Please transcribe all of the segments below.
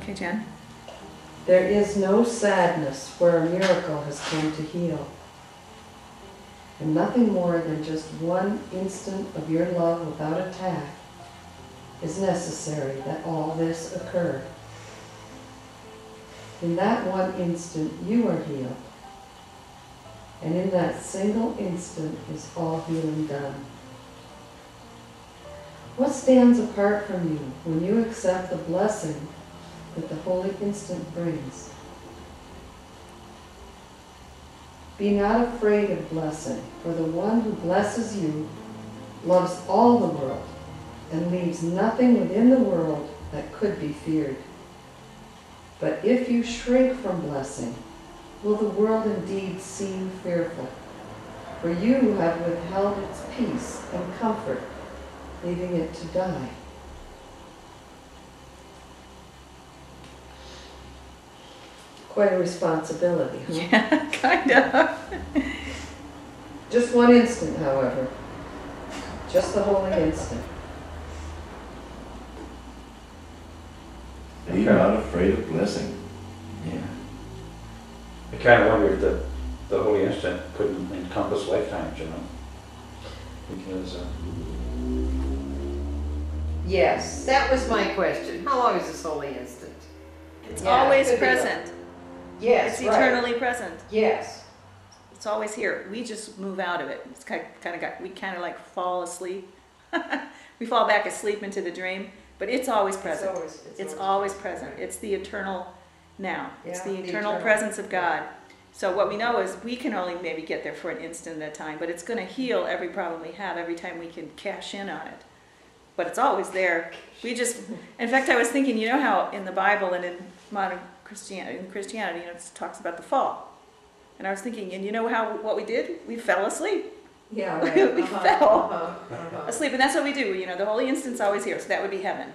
Okay, Jen. There is no sadness where a miracle has come to heal. And nothing more than just one instant of your love without attack is necessary that all this occur. In that one instant, you are healed. And in that single instant is all healing done. What stands apart from you when you accept the blessing that the holy instant brings? Be not afraid of blessing, for the one who blesses you loves all the world and leaves nothing within the world that could be feared. But if you shrink from blessing, will the world indeed seem fearful? For you have withheld its peace and comfort, leaving it to die. Quite a responsibility, huh? Yeah, kind of. Just one instant, however. Just the holy instant. Be not afraid of blessing. Yeah. I kind of wonder if the holy instant couldn't encompass lifetimes, you know? Because, Yes, that was my question. How long is this holy instant? It's Yeah, always could be present. Yes, It's right. eternally present. Yes. It's always here. We just move out of it. It's we kind of like fall asleep. We fall back asleep into the dream, but it's always present. It's always present. It's the eternal now. It's Yeah, the the eternal eternal. presence of God. So what we know is we can only maybe get there for an instant at a time, but it's going to heal every problem we have every time we can cash in on it. But it's always there. We just, in fact, I was thinking, you know how in the Bible and in modern Christianity, you know, it talks about the fall. And I was thinking, and you know what we did? We fell asleep. Yeah, right. We fell asleep, and that's what we do. You know, the holy instant's always here, so that would be heaven.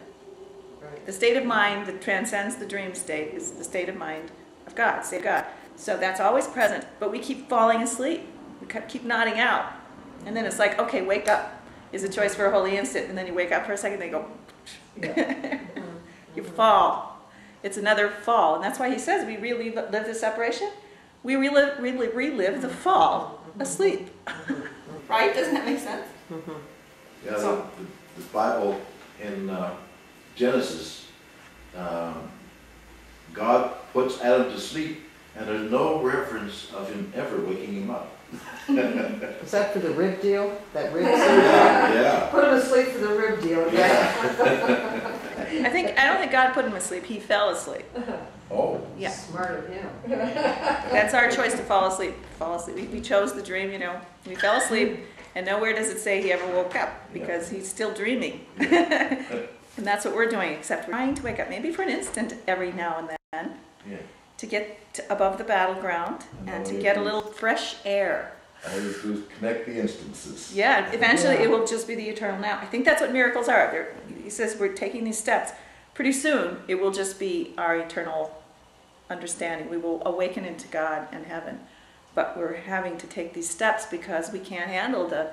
Right. The state of mind that transcends the dream state is the state of mind of God, state of God. So that's always present, but we keep falling asleep. We keep nodding out. And then it's like, okay, wake up is a choice for a holy instant. And then you wake up for a second, they go, Yeah. you fall. It's another fall. And that's why he says we really live the separation. We relive the fall asleep. Right? Doesn't that make sense? Yeah, So- the Bible in Genesis, God puts Adam to sleep, and there's no reference of him ever waking him up. Is that for the rib deal? That rib surgery? Yeah. Put him asleep for the rib deal. I don't think God put him asleep. He fell asleep. Oh. Yeah. Smart of him. That's our choice to fall asleep. Fall asleep. We chose the dream, you know. We fell asleep, and nowhere does it say he ever woke up because he's still dreaming. And that's what we're doing, except we're trying to wake up, maybe for an instant every now and then, Yeah. to get above the battleground and to get a little fresh air. All you do is connect the instances. Yeah, eventually it will just be the eternal now. I think that's what miracles are. He says we're taking these steps. Pretty soon, it will just be our eternal understanding. We will awaken into God and heaven. But we're having to take these steps because we can't handle the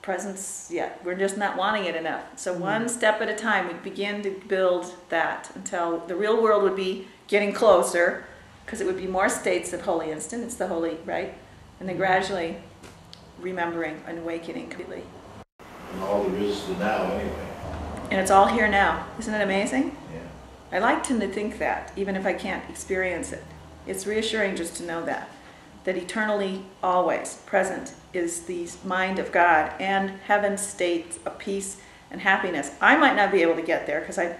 presence yet. We're just not wanting it enough. So one step at a time, we begin to build that until the real world would be getting closer, because it would be more states of holy instant. It's the holy, right? And then gradually remembering and awakening completely. And all there is to now, anyway. And it's all here now. Isn't it amazing? Yeah. I like to think that, even if I can't experience it. It's reassuring just to know that eternally, always present is the mind of God and heaven's state of peace and happiness. I might not be able to get there because I, for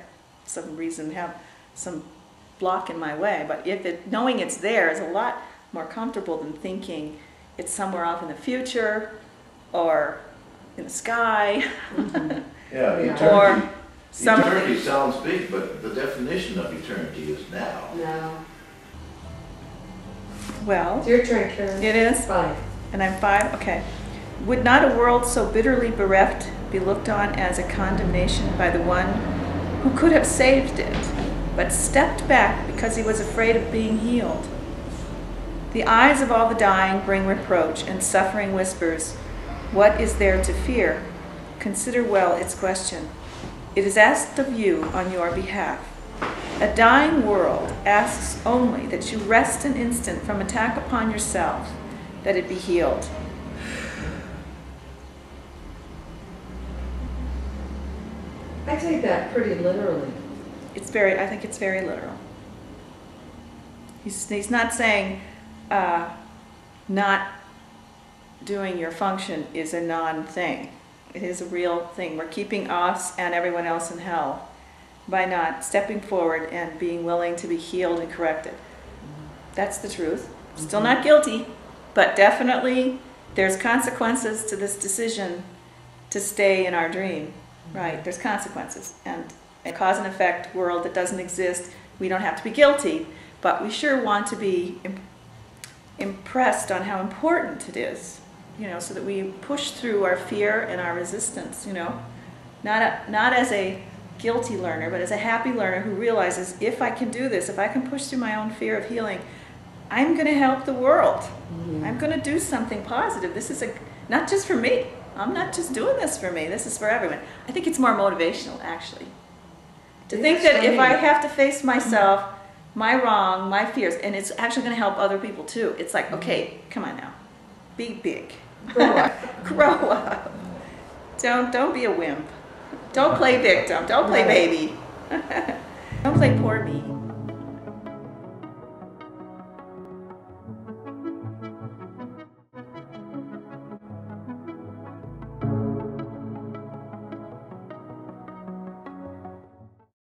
some reason, have some block in my way. But knowing it's there is a lot more comfortable than thinking it's somewhere off in the future or in the sky. Yeah, Yeah. eternity. Or some Eternity sounds big, but the definition of eternity is now. No. Well, It's your turn, Karen. it is. 5. And I'm 5? Okay. Would not a world so bitterly bereft be looked on as a condemnation by the one who could have saved it, but stepped back because he was afraid of being healed? The eyes of all the dying bring reproach, and suffering whispers, "What is there to fear?" Consider well its question. It is asked of you on your behalf. A dying world asks only that you rest an instant from attack upon yourself, that it be healed. I take that pretty literally. I think it's very literal. He's not saying not doing your function is a non-thing. It is a real thing. We're keeping us and everyone else in hell by not stepping forward and being willing to be healed and corrected. That's the truth. Still not guilty, but definitely there's consequences to this decision to stay in our dream. Right? There's consequences. And a cause and effect world that doesn't exist, we don't have to be guilty, but we sure want to be impressed on how important it is, so that we push through our fear and our resistance, not as a guilty learner, but as a happy learner who realizes, if I can do this, if I can push through my own fear of healing, I'm going to help the world. I'm going to do something positive. This is not just for me. I'm not just doing this for me. This is for everyone. I think it's more motivational, actually. To think that if I have to face myself, my wrong, my fears, and it's actually going to help other people too. It's like, okay, come on now. Be big. Grow up. Grow up. Don't be a wimp. Don't play victim. Don't play baby. Don't play poor me.